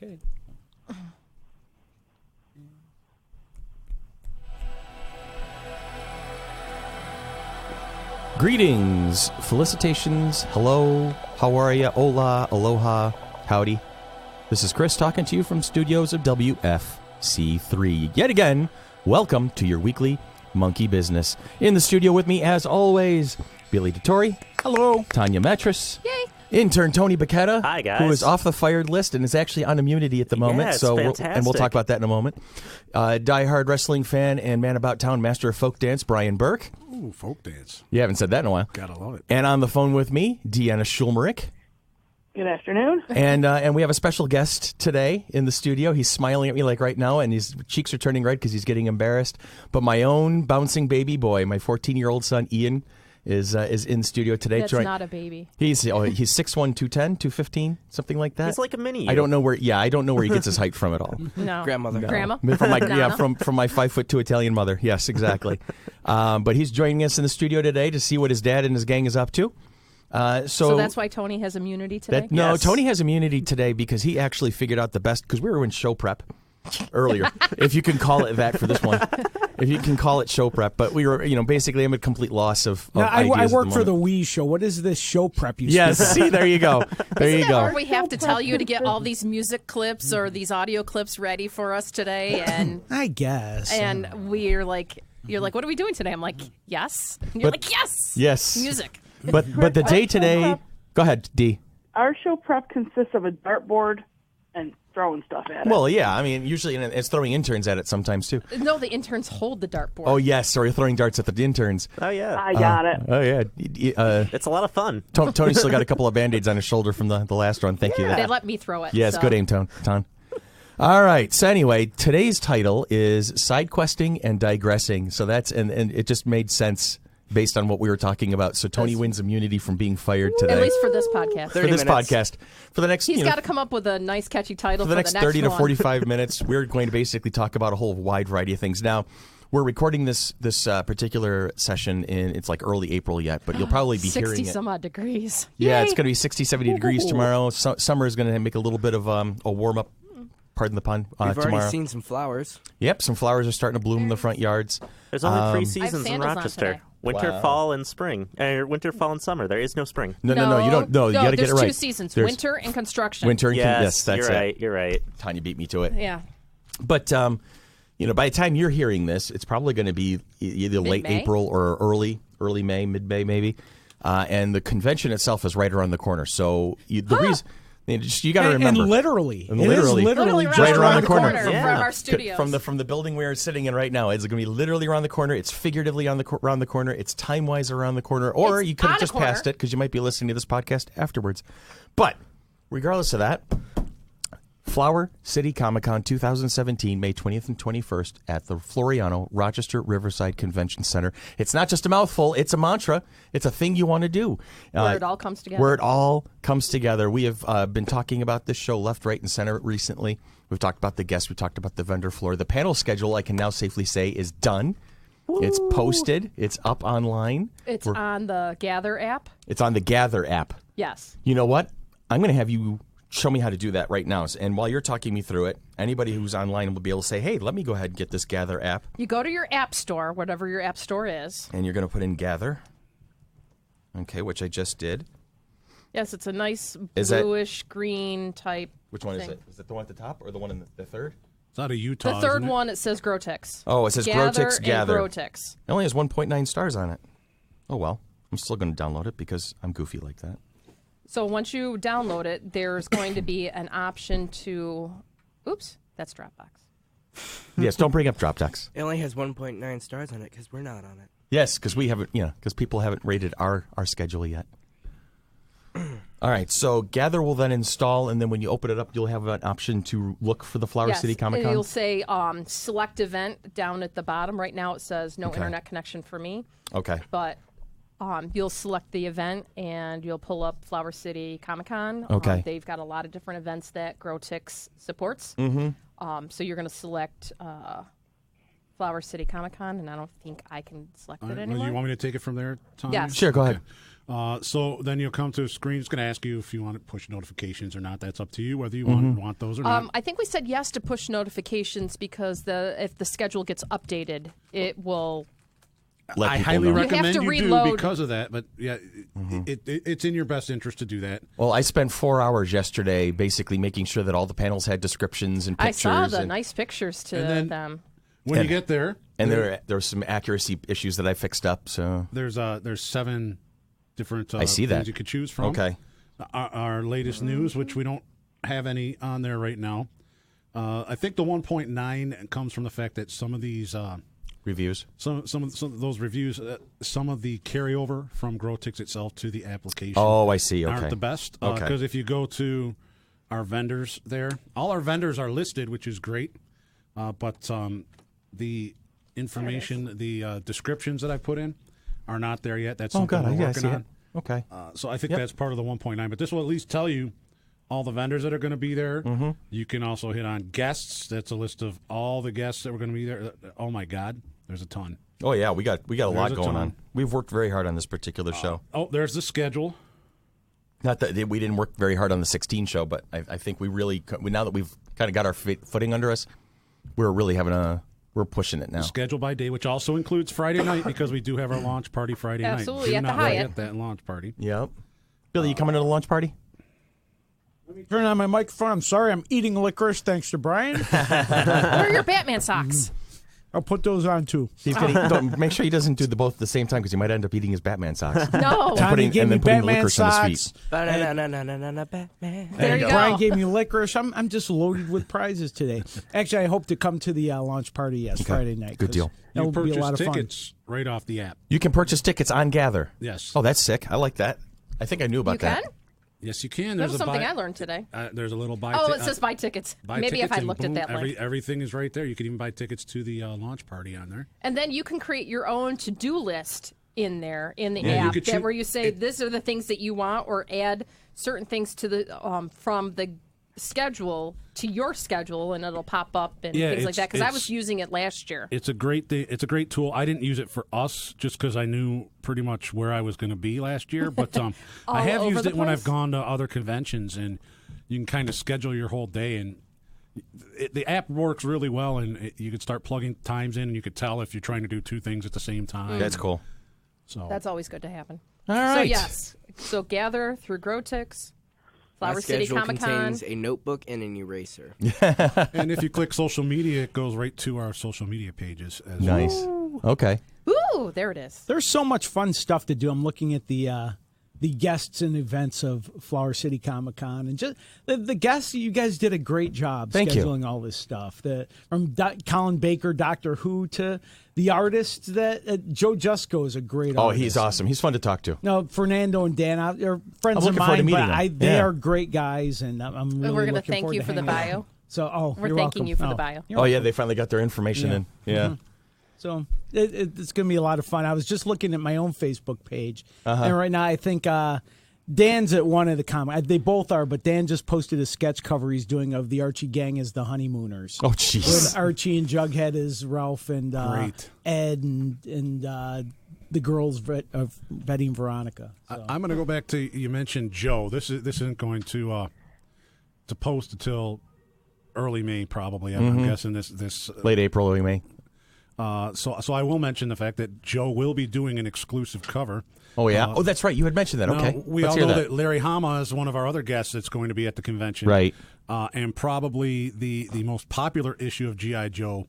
Okay. Greetings, felicitations, hello, how are ya, hola, aloha, howdy. This is Chris talking to you from studios of WFC3. Yet again, welcome to your weekly Monkey Business. In the studio with me, as always, Billy DeTore. Hello. Tanya Metris. Yay. Intern Tony Bacchetta. Hi, guys. Who is off the fired list and is actually on immunity at the moment. It's fantastic. And we'll talk about that in a moment. Die-hard wrestling fan and man about town, master of folk dance, Brian Burke. Ooh, folk dance. You haven't said that in a while. Gotta love it. And on the phone with me, Deanna Schulmerich. Good afternoon. And we have a special guest today in the studio. He's smiling at me like right now, and his cheeks are turning red because he's getting embarrassed. But my own bouncing baby boy, my 14-year-old son, Ian, is in the studio today. That's not a baby. He's 6'1", 210, 215, something like that. He's like a mini. I don't know where he gets his height from at all. No. Grandmother. No. Grandma? From my from my 5'2" Italian mother. Yes, exactly. But he's joining us in the studio today to see what his dad and his gang is up to. So that's why Tony has immunity today? No, Yes. Tony has immunity today because he actually figured out the best, because we were in show prep earlier, if you can call it that for this one. If you can call it show prep. But we were, basically I'm at complete loss of Now, ideas I at work the for the moment. Wii show. What is this show prep you Yes, speak see, there you go. There you go. Or we have to tell you to get all these music clips or these audio clips ready for us today, and I guess. you're like, what are we doing today? I'm like, yes. And you're like, yes. Yes. Music. But the day today, go ahead, D. Our show prep consists of a dartboard and throwing stuff at it. Well, yeah, I mean, usually it's throwing interns at it sometimes too. No, the interns hold the dartboard. Oh, yes, or you're throwing darts at the interns. Oh, yeah. I got it. Oh, yeah. It's a lot of fun. Tony's still got a couple of Band-Aids on his shoulder from the last run. Thank you. They let me throw it. Yes, so. good aim, Ton. All right. So anyway, today's title is Side Questing and Digressing. So that's and it just made sense based on what we were talking about. So Tony wins immunity from being fired today. At least for this podcast. for this 30 minutes. podcast. For the next He's got to come up with a nice, catchy title for the next 30 to one. 45 minutes, we're going to basically talk about a whole wide variety of things. Now, we're recording this particular session it's like early April yet, but you'll probably be hearing it. 60 some odd degrees. Yeah, Yay. it's going to be 60, 70 degrees tomorrow. Summer is going to make a little bit of a warm-up, pardon the pun, We've tomorrow. already seen some flowers. Yep, some flowers are starting to bloom in the front yards. There's only 3 I have seasons in sandals on Rochester. today. Winter, Wow. fall, and spring. Winter, fall, and summer. There is no spring. No, you don't. No, you got to get it right. There's 2 seasons, There's winter and construction. winter and Yes, that's you're it. right. You're right. Tanya beat me to it. Yeah. But by the time you're hearing this, it's probably going to be either late Mid-May? April or early May, mid-May maybe. And the convention itself is right around the corner. So the reason you got to remember. And literally. And It is literally. Literally just right around the corner. Yeah. from our studios. From the building we're sitting in right now, it's going to be literally around the corner. It's figuratively around the corner. It's time-wise around the corner. Or It's you could have on a just corner. passed it because you might be listening to this podcast afterwards. But regardless of that, Flower City Comic-Con 2017, May 20th and 21st at the Floriano Rochester Riverside Convention Center. It's not just a mouthful. It's a mantra. It's a thing you want to do. Where it all comes together. Where it all comes together. We have been talking about this show left, right, and center recently. We've talked about the guests. We talked about the vendor floor. The panel schedule, I can now safely say, is done. Woo. It's posted. It's up online. It's on the Gather app. It's on the Gather app. Yes. You know what? I'm going to have you show me how to do that right now. And while you're talking me through it, anybody who's online will be able to say, hey, let me go ahead and get this Gather app. You go to your app store, whatever your app store is. And you're going to put in Gather. Okay, which I just did. Yes, it's a nice Is that- bluish green type. Which one is thing. it? Is it the one at the top or the one in the third? It's out of Utah. The third isn't it? one, it says Grotix. Oh, it says Grotix Gather. And Grotix. It only has 1.9 stars on it. Oh, well. I'm still going to download it because I'm goofy like that. So once you download it, there's going to be an option to... Oops, that's Dropbox. Yes, don't bring up Dropbox. It only has 1.9 stars on it because we're not on it. Yes, because we haven't, because people haven't rated our schedule yet. All right, so Gather will then install, and then when you open it up, you'll have an option to look for the Flower Yes, City Comic-Con. You'll say select event down at the bottom. Right now it says no Okay. internet connection for me. Okay. But you'll select the event and you'll pull up Flower City Comic-Con. Okay. They've got a lot of different events that Grotix supports. Mm-hmm. So you're going to select Flower City Comic Con, and I don't think I can select All it right, anymore. well, you want me to take it from there, Tom? Yes. Sure, go ahead. So then you'll come to a screen. It's going to ask you if you want to push notifications or not. That's up to you, whether you want those or not. I think we said yes to push notifications because if the schedule gets updated, it will. Let I people highly know. recommend You have you to do reload. because of that. But yeah, it's in your best interest to do that. Well, I spent 4 hours yesterday basically making sure that all the panels had descriptions and I pictures. saw the and, nice pictures to And then- them. When you get there, and there were some accuracy issues that I fixed up. So there's 7 different I see things that. you could choose from. Okay. Our latest news, which we don't have any on there right now. I think the 1.9 comes from the fact that some of these Reviews. some of those reviews, some of the carryover from GrowTix itself to the application Oh, I see. Okay. aren't the best. Okay. Because if you go to our vendors there, all our vendors are listed, which is great. But the information, the descriptions that I put in are not there yet. That's Oh, something God. we're I working see on. it. Okay. So I think Yep. that's part of the 1.9. But this will at least tell you all the vendors that are going to be there. Mm-hmm. You can also hit on guests. That's a list of all the guests that were going to be there. Oh, my God. There's a ton. Oh, yeah. We got a lot a going ton. on. We've worked very hard on this particular show. Oh, there's the schedule. Not that we didn't work very hard on the 16 show, but I think we really, now that we've kind of got our footing under us, we're really we're pushing it now. Schedule by day, which also includes Friday night because we do have our launch party Friday Absolutely, night. at Do the not Hyatt. forget that launch party. Yep. Billy, you coming to the lunch party? Let me turn on my microphone. I'm sorry, I'm eating licorice thanks to Brian. Where are your Batman socks? I'll put those on too. He's getting, don't, make sure he doesn't do both at the same time because he might end up eating his Batman socks. No. Tony gave me putting Batman licorice on his socks. feet. Ba-na-na-na-na-na-na, Batman. There you Brian go. gave me licorice. I'm just loaded with prizes today. Actually, I hope to come to the launch party, yes, Friday night. Good 'cause deal. That You would be a lot purchase of fun. tickets right off the app. You can purchase tickets on Gather. Yes. Oh, that's sick. I like that. I think I knew about You that. can? Yes, you can. That There's was a something buy, I learned today. There's a little buy. Oh, it says buy tickets. buy Maybe tickets if I and looked boom, at that link. everything is right there. You can even buy tickets to the launch party on there. And then you can create your own to-do list in there in the Yeah, you app could that choose- where you say these are the things that you want or add certain things to the from the schedule to your schedule and it'll pop up and Yeah, things like that because I it's- was using it last year. It's a great thing. It's a great tool. I didn't use it for us just because I knew pretty much where I was going to be last year. But I All have over used the it when I've place? gone to other conventions, and you can kind of schedule your whole day. And the app works really well, and you can start plugging times in, and you could tell if you're trying to do 2 things at the same time. That's cool. So That's always good to happen. All So right. yes, so gather through GrowTix, My Flower City schedule Comic Con. contains a notebook and an eraser. and if you click social media, it goes right to our social media pages as Nice. well. Okay. Ooh, there it is. There's so much fun stuff to do. I'm looking at the guests and events of Flower City Comic Con, and just the guests. You guys did a great job Thank you. scheduling all this stuff. From Colin Baker, Doctor Who, to the artists that Joe Jusko is a great Oh, artist. he's awesome. He's fun to talk to. No, Fernando and Dan are friends I'm of looking forward to mine, meeting but them. they Yeah. are great guys, and I'm really we're gonna looking thank forward you to for the hanging out. bio. So, We're you're thanking welcome. you for the Oh, bio. you're Oh, yeah. They finally got their information in. Yeah. So it's going to be a lot of fun. I was just looking at my own Facebook page, Uh-huh. and right now I think Dan's at one of the comics. They both are, but Dan just posted a sketch cover he's doing of the Archie gang as the Honeymooners. Oh, With jeez. Archie and Jughead as Ralph and Great. Ed and the girls of Betty and Veronica. So. I'm going to go back to you mentioned Joe. This isn't going to post until early May probably. I'm guessing this. Late April, early May. So I will mention the fact that Joe will be doing an exclusive cover. Oh, yeah. Oh, that's right. You had mentioned that. Now, Okay. we Let's all hear know that Larry Hama is one of our other guests that's going to be at the convention. Right. And probably the most popular issue of G.I. Joe,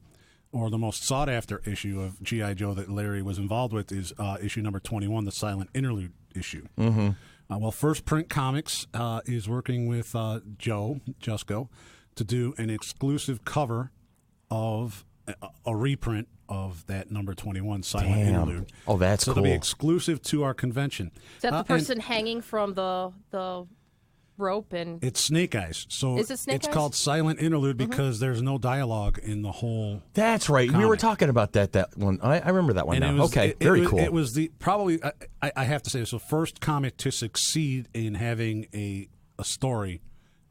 or the most sought-after issue of G.I. Joe that Larry was involved with, is issue number 21, the Silent Interlude issue. Mm-hmm. Well, First Print Comics is working with Joe Jusko to do an exclusive cover of a reprint of that number 21 Silent Interlude. Oh, that's so cool. it'll be exclusive to our convention. Is that the And person hanging from the rope and it's Snake Eyes. So Is it Snake it's Eyes? called Silent Interlude because there's no dialogue in the whole. That's right. We were Comic. talking about that one. I remember that one And now. it was, Okay. it Very was, cool. It was the probably I have to say it's the first comic to succeed in having a story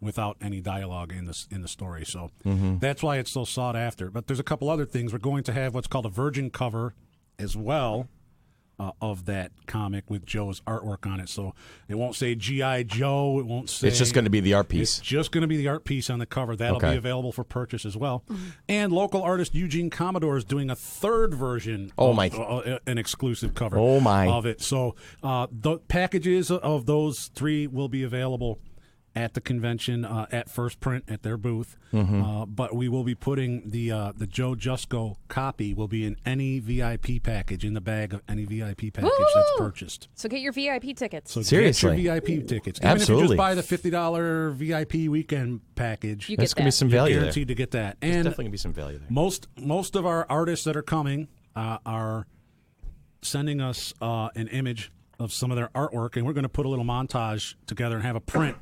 without any dialogue in the story. So that's why it's so sought after. But there's a couple other things. We're going to have what's called a virgin cover as well of that comic with Joe's artwork on it. So it won't say G.I. Joe. It won't say... It's just going to be the art piece. It's just going to be the art piece on the cover. That'll be available for purchase as well. And local artist Eugene Commodore is doing a third version an exclusive cover of it. So the packages of those 3 will be available at the convention at First Print at their booth. But we will be putting the Joe Jusko copy will be in any VIP package, in the bag of any VIP package that's purchased. So get your VIP tickets. So seriously, get your VIP tickets. Absolutely. Even if you just buy the $50 VIP weekend package, that's going to be some value there. Guaranteed to get that. There's And definitely going to be some value there. most of our artists that are coming are sending us an image of some of their artwork, and we're going to put a little montage together and have a print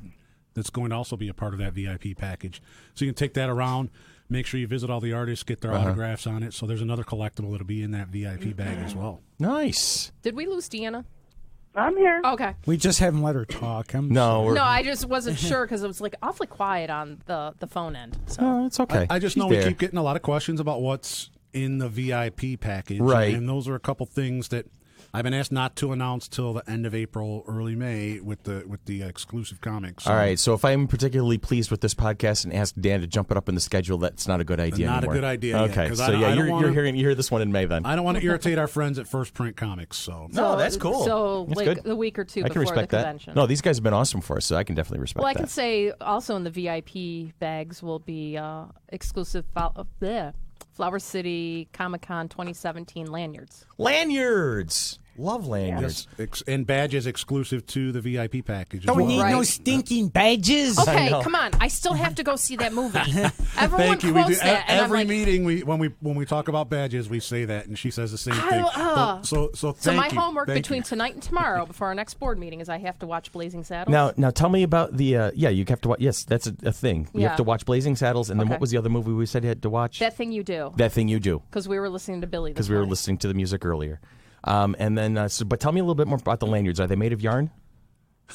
that's going to also be a part of that VIP package. So you can take that around, make sure you visit all the artists, get their autographs on it. So there's another collectible that'll be in that VIP bag as well. Nice. Did we lose Deanna? I'm here. Okay. We just haven't let her talk. No, I just wasn't sure because it was like awfully quiet on the phone end. So. Oh, it's okay. I just know we keep getting a lot of questions about what's in the VIP package. Right. And those are a couple things that I've been asked not to announce till the end of April, early May with the exclusive comics. So all right, so if I'm particularly pleased with this podcast and ask Dan to jump it up in the schedule, that's not a good idea Not anymore. a good idea. Okay, yet, so you hear this one in May then. I don't want to irritate our friends at First Print Comics. So no, that's cool. So that's like good. the week or two I can before respect the convention. that. No, these guys have been awesome for us, so I can definitely respect that. Well, I can say also in the VIP bags will be exclusive Flower City Comic-Con 2017 lanyards. Lanyards! Love lanyards. Yes, and badges exclusive to the VIP package. Don't need no stinking badges. Okay, come on. I still have to go see that movie. Everyone Thank you. quotes We do, that. And every I'm like, meeting, when we talk about badges, we say that, and she says the same thing. So so my thank you. homework Thank between you. tonight and tomorrow before our next board meeting is I have to watch Blazing Saddles. Now tell me about the you have to watch. Yes, that's a thing. You have to watch Blazing Saddles, and then what was the other movie we said you had to watch? That Thing You Do. That Thing You Do. Because we were listening to Billy. Because we were listening to the music earlier. And then, but tell me a little bit more about the lanyards. Are they made of yarn?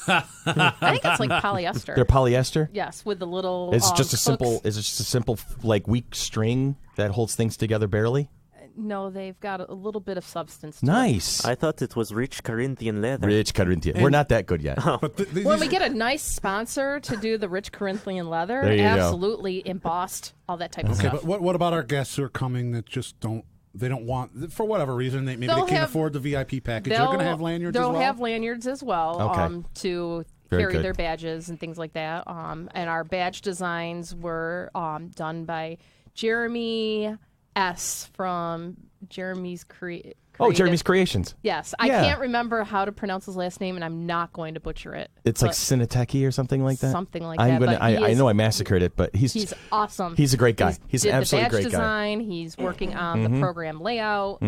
I think it's like polyester. They're polyester. Yes, with the little. Is it just a hooks. simple? Is it just a simple like weak string that holds things together barely? No, they've got a little bit of substance to it. Nice. I thought it was rich Corinthian leather. Rich Corinthian. We're not that good yet. But When we get a nice sponsor to do the rich Corinthian leather, There you go. absolutely embossed, all that type of Okay, stuff. but what about our guests who are coming that just don't? They don't want, for whatever reason, maybe they can't afford the VIP package. They're going to have lanyards as well? They'll have lanyards as well Okay. to Very carry good. their badges and things like that. And our badge designs were done by Jeremy S. from Jeremy's Creative. Oh, Jeremy's Creations. Yes. I can't remember how to pronounce his last name, and I'm not going to butcher it. It's like Cineteki or something like that. Something like that. But I know I massacred it, but he's awesome. He's a great guy. He's an absolutely great guy. Design. He's working on the program layout.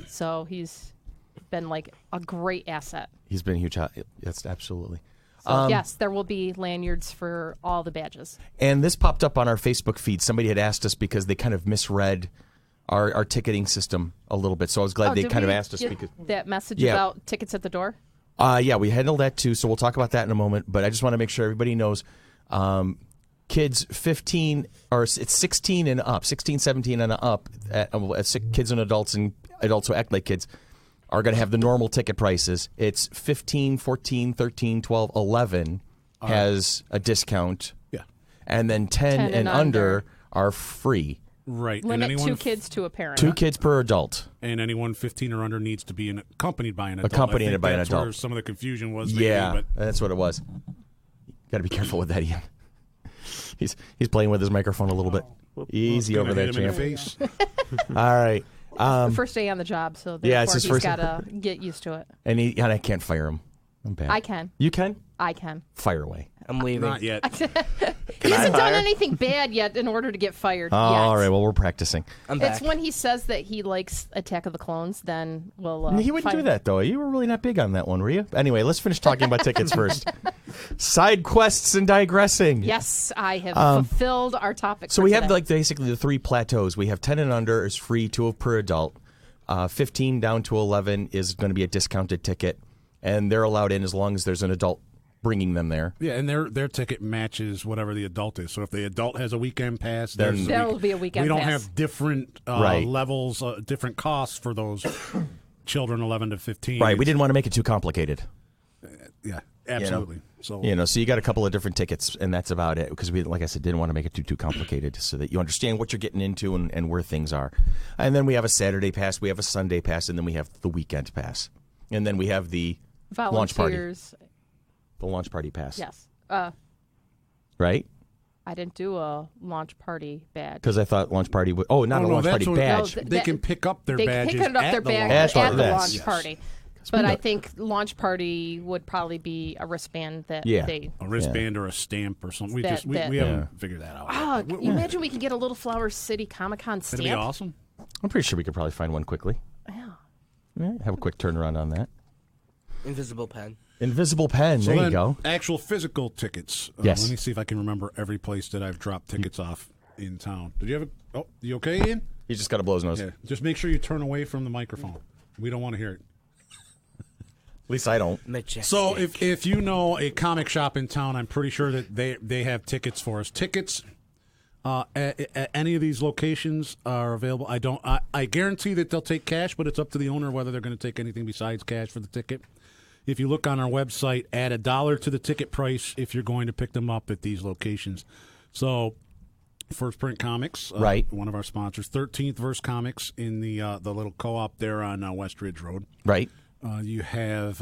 So he's been like a great asset. He's been a huge. Yes, absolutely. So yes, there will be lanyards for all the badges. And this popped up on our Facebook feed. Somebody had asked us because they kind of misread our ticketing system a little bit. So I was glad they kind of asked us because that message about tickets at the door. Yeah, we handled that too. So we'll talk about that in a moment. But I just want to make sure everybody knows. Kids 15 or it's 16 and up, 16, 17 and up, kids and adults who act like kids are going to have the normal ticket prices. It's 15, 14, 13, 12, 11 has a discount. Yeah. And then 10 and under are free. Right. Limit and 2 kids to a parent. 2 kids per adult. And anyone 15 or under needs to be accompanied by an adult. Accompanied by an that's adult. Where some of the confusion was. Yeah, maybe, but that's what it was. Got to be careful with that, Ian. He's playing with his microphone a little bit. Easy over there, hit him in champ. the face. All right. The first day on the job, so Yeah, it's his he's first- got to get used to it. And I can't fire him. I'm bad. I can. You can? I can. Fire away. I'm leaving. Not yet. He hasn't done anything bad yet in order to get fired. Oh, yet. all right. Well, we're practicing. I'm back. It's when he says that he likes Attack of the Clones, then we'll. He wouldn't do find- that, though. You were really not big on that one, were you? Anyway, let's finish talking about tickets first. Side quests and digressing. Yes, I have fulfilled our topic. So for we have today. like basically the 3 plateaus. We have 10 and under is free, 2 per adult. 15 down to 11 is going to be a discounted ticket, and they're allowed in as long as there's an adult bringing them there. Yeah, and their ticket matches whatever the adult is. So if the adult has a weekend pass, Then- There will be a weekend we don't pass. have different Right. levels, different costs for those children 11 to 15. Right. We didn't want to make it too complicated. Yeah, absolutely. So So you got a couple of different tickets, and that's about it. Because we, like I said, didn't want to make it too complicated, so that you understand what you're getting into and where things are. And then we have a Saturday pass, we have a Sunday pass, and then we have the weekend pass, and then we have the launch party, Volunteers. the launch party pass. Yes. Right. I didn't do a launch party badge. Because I thought launch party would. Oh, not a launch party badge. No, they can pick up their They badges pick up at their the badge launch at the party. launch Yes. party. But I think launch party would probably be a wristband that Yeah. they. A wristband or a stamp or something. We That- we haven't figured that out. Oh, yet. can you imagine we could get a little Flower City Comic Con stamp? That'd be awesome. I'm pretty sure we could probably find one quickly. Yeah, have a quick turnaround on that. Invisible pen. Invisible pen. So There you then, go. Actual physical tickets. Yes. Let me see if I can remember every place that I've dropped tickets off in town. Did you have a? Oh, you okay, Ian? He just got to blow his nose. Yeah. Just make sure you turn away from the microphone. We don't want to hear it. At least I don't. Majestic. So if you know a comic shop in town, I'm pretty sure that they have tickets for us. Tickets at any of these locations are available. I guarantee that they'll take cash, but it's up to the owner whether they're going to take anything besides cash for the ticket. If you look on our website, add $1 to the ticket price if you're going to pick them up at these locations. So, First Print Comics, Right. one of our sponsors, 13th Verse Comics in the little co-op there on West Ridge Road. Right. You have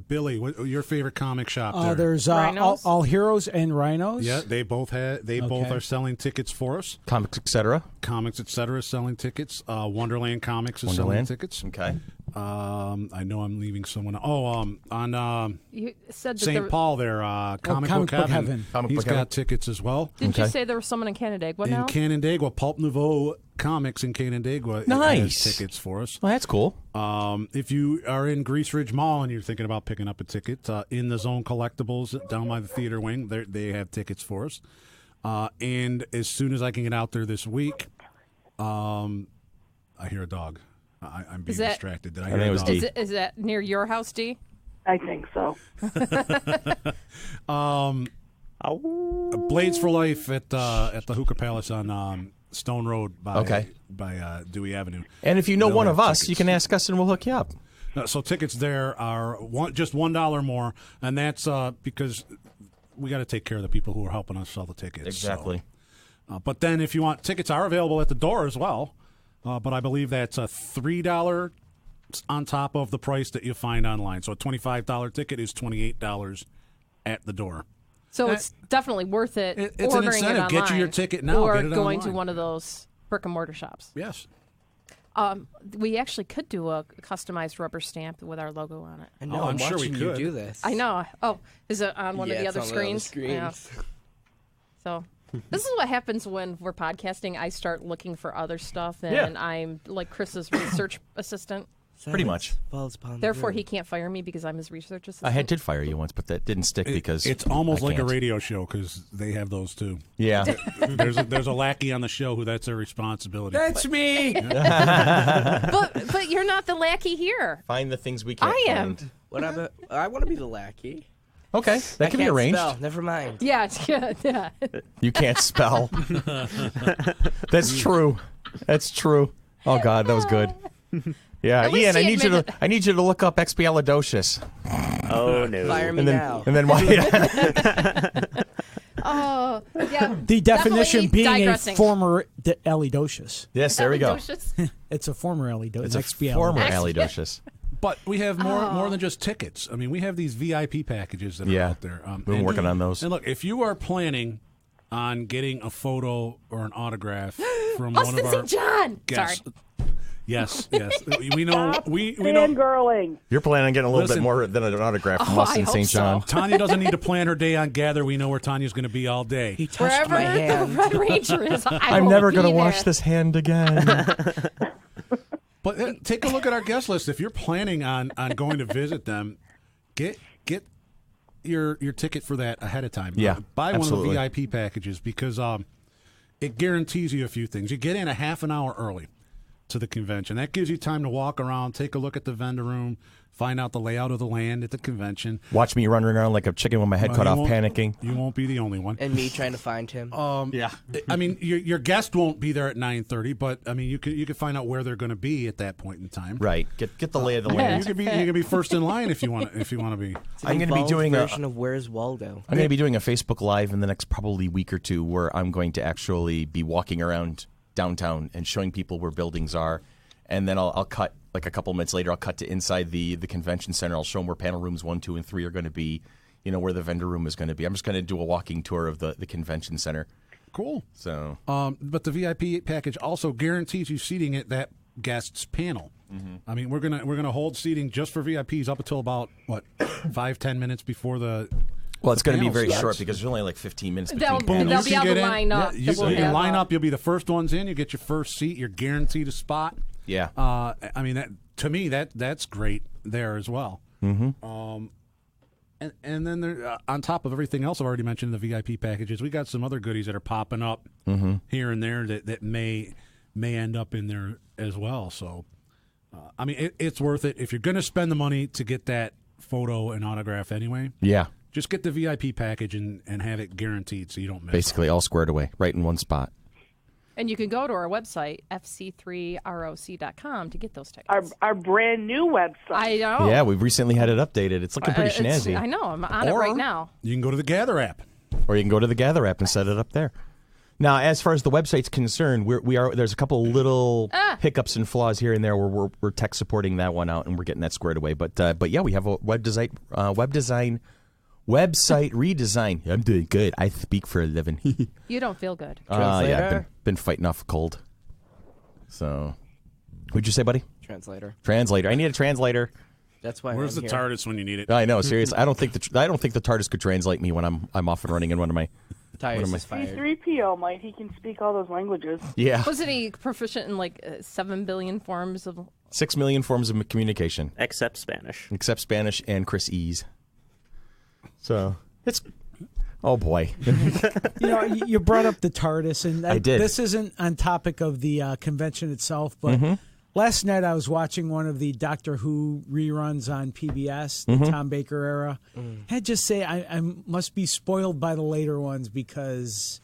Billy. What your favorite comic shop there? There's Rhinos? all Heroes and Rhinos. Yeah, they both both are selling tickets for us. Comics, etc. Comics, etc. selling tickets. Wonderland Comics is selling Wonderland. tickets. Okay. I know I'm leaving someone. On You said that St. Paul there, Comic Comic Book Book Heaven. Heaven. Comic He's Book got Heaven. tickets as well. Didn't you Okay. say there was someone in Canandaigua In now? Canandaigua, Pulp Nouveau Comics in Canandaigua Nice. has tickets for us. Well, that's cool. If you are in Grease Ridge Mall and you're thinking about picking up a ticket, in the Zone Collectibles down by the theater wing, they have tickets for us. And as soon as I can get out there this week, I hear a dog. I'm being that- distracted. Did I I hear think a it was dog? D. Is that near your house, D? I think so. Blades for Life at the Hookah Palace on Stone Road by Dewey Avenue. And if you know They'll one have of us, tickets. you can ask us and we'll hook you up. So tickets there are just $1 more, and that's because we got to take care of the people who are helping us sell the tickets. Exactly. So, but then if you want, tickets are available at the door as well. But I believe that's a $3 on top of the price that you find online. So a $25 ticket is $28 at the door. So it's definitely worth it. It's an ordering incentive. It Get you online, your ticket now, or get it going to online. one of those brick and mortar shops. Yes. We actually could do a customized rubber stamp with our logo on it. I know, I'm I'm sure we watching you could. do this. I know. Oh, is it on one of Yeah, the it's other on one of the screens? Yeah. screens. So this is what happens when we're podcasting. I start looking for other stuff, and I'm like Chris's research assistant. Pretty much. Falls upon Therefore, the he can't fire me because I'm his research assistant. I did fire you once, but that didn't stick because It's almost I like a can't. radio show because they have those too. Yeah. There's a lackey on the show who that's their responsibility. That's me. But you're not the lackey here. Find the things we can't I am. find. What about? I want to be the lackey. Okay, that I can be can't arranged. spell. Never mind. Yeah, yeah. You can't spell. That's true. That's true. Oh God, that was good. Yeah, At least Ian, he admitted- I need you to look up Expialidocious. Oh no. Fire me And then now. and then why Oh, yeah. The definition Definitely being digressing. a former Alidocious. Yes, there we go. Delicious. It's a former Alidocious. It's a former Alidocious. But we have more than just tickets. I mean, we have these VIP packages that are Yeah. out there. We've been and- working on those. And look, if you are planning on getting a photo or an autograph from one Austin of our St. John. guests, Sorry. yes, we know we know. Fangirling. You're planning on getting a little Listen. bit more than an autograph from Oh, us I in hope St. John. so. Tanya doesn't need to plan her day on Gather. We know where Tanya's going to be all day. He touched Wherever my the hand. Red Ranger is, I'm never going to wash this hand again. But take a look at our guest list. If you're planning on going to visit them, get your ticket for that ahead of time. Yeah, buy absolutely. one of the VIP packages because it guarantees you a few things. You get in a half an hour early to the convention. That gives you time to walk around, take a look at the vendor room, find out the layout of the land at the convention. Watch me running around like a chicken with my head cut you off, won't- panicking. You won't be the only one. And me trying to find him. Yeah, I mean, your guest won't be there at 9:30, but I mean, you can find out where they're going to be at that point in time. Right. Get the lay of the You land. could be first in line if you want to be. It's an I'm going to be evolved doing a version of Where's Waldo. I'm going to be doing a Facebook Live in the next probably week or two where I'm going to actually be walking around downtown and showing people where buildings are. And then I'll cut, like a couple minutes later, I'll cut to inside the convention center. I'll show them where panel rooms 1, 2, and 3 are going to be, where the vendor room is going to be. I'm just going to do a walking tour of the convention center. Cool. So, But the VIP package also guarantees you seating at that guest's panel. I mean, we're gonna hold seating just for VIPs up until about 5-10 minutes before the. well, it's going to be panel very starts. short because there's only like 15 minutes They'll, between they'll panels. be able get to in. line up. Yeah, We'll you have, line up. You'll be the first ones in. You get your first seat. You're guaranteed a spot. Yeah. I mean, to me, that's great there as well. Mm-hmm. And then there, on top of everything else I've already mentioned in the VIP packages, we got some other goodies that are popping up here and there that may end up in there as well. So, I mean, it's worth it if you're going to spend the money to get that photo and autograph anyway. Yeah. Just get the VIP package and have it guaranteed so you don't miss. Basically all squared away, right in one spot. and you can go to our website, fc3roc.com, to get those tickets. Our brand new website. I know. Yeah, we've recently had it updated. It's looking pretty It's- snazzy. I know. I'm on it Or right now. You can go to the Gather app. Or you can go to the Gather app and set it up there. Now, as far as the website's concerned, there's a couple little hiccups and flaws here and there where we're tech supporting that one out and we're getting that squared away. But yeah, we have a website redesign. I'm doing good. I speak for a living. You don't feel good. Yeah, I've Translator? been fighting off a cold. So, what'd you say, buddy? Translator. Translator. I need a translator. That's why Where's I'm the here. TARDIS when you need it? I know, seriously. I don't think the TARDIS could translate me when I'm off and running in one of my. Tires is fired. C3PO might. He can speak all those languages. Yeah, Wasn't he proficient in like 7 billion forms of? 6 million forms of communication, Except Spanish. except Spanish and Chris E's. So it's. Oh boy. You brought up the TARDIS, and I did. This isn't on topic of the convention itself, but last night I was watching one of the Doctor Who reruns on PBS, the Tom Baker era. I'd just say I must be spoiled by the later ones because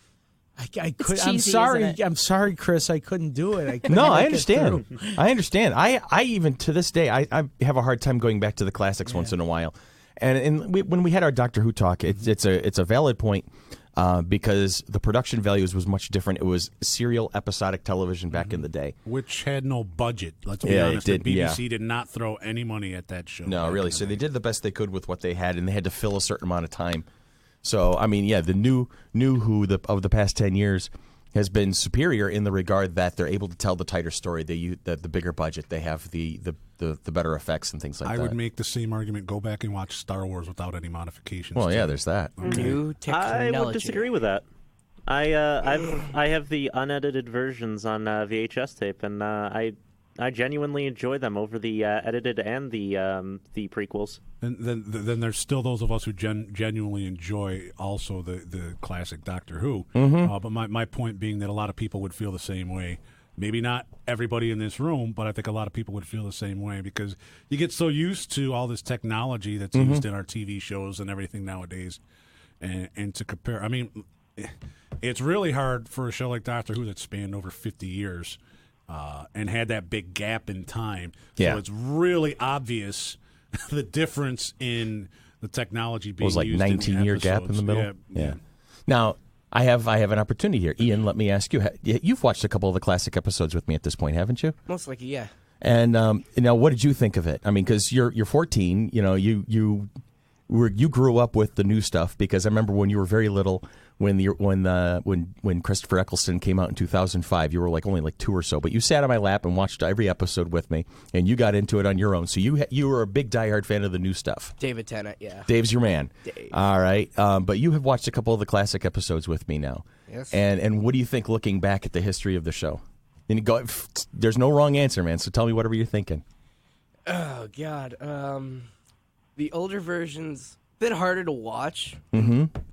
I could. I'm cheesy, sorry. isn't it? I'm sorry, Chris. I couldn't do it. couldn't No, I make it understand. through. I understand. I even to this day I have a hard time going back to the classics once in a while. And when we had our Doctor Who talk, it's a valid point because the production values was much different. It was serial episodic television back in the day. Which had no budget. Let's be Yeah, it honest. did, The yeah. BBC did not throw any money at that show. No, back really. in So the they day. did the best they could with what they had, and they had to fill a certain amount of time. So I mean, yeah, the new Who of the past 10 years has been superior in the regard that they're able to tell the tighter story. They use the bigger budget. They have the better effects and things like I that. would make the same argument. Go back and watch Star Wars without any modifications. Well, to yeah, it. there's that. New I technology. would disagree with that. I have the unedited versions on VHS tape, and I genuinely enjoy them over the edited and the prequels. And then there's still those of us who genuinely enjoy also the classic Doctor Who. But my point being that a lot of people would feel the same way. Maybe not everybody in this room, but I think a lot of people would feel the same way because you get so used to all this technology that's used in our TV shows and everything nowadays. And to compare, I mean, it's really hard for a show like Doctor Who that spanned over 50 years and had that big gap in time. Yeah. So it's really obvious the difference in the technology being It was like used in the 19-year gap in the episodes. middle. Yeah. Now, I have an opportunity here. Ian, let me ask you. You've watched a couple of the classic episodes with me at this point, haven't you? Most likely, yeah. And now, what did you think of it? I mean, because you're 14. You know, you grew up with the new stuff. Because I remember when you were very little, when Christopher Eccleston came out in 2005, you were only 2 or so. But you sat on my lap and watched every episode with me, and you got into it on your own. So you were a big diehard fan of the new stuff. David Tennant, yeah. Dave's your man. Dave. All right. But you have watched a couple of the classic episodes with me now. Yes. And what do you think looking back at the history of the show? And you go, there's no wrong answer, man. So tell me whatever you're thinking. Oh, God. The older versions, bit harder to watch,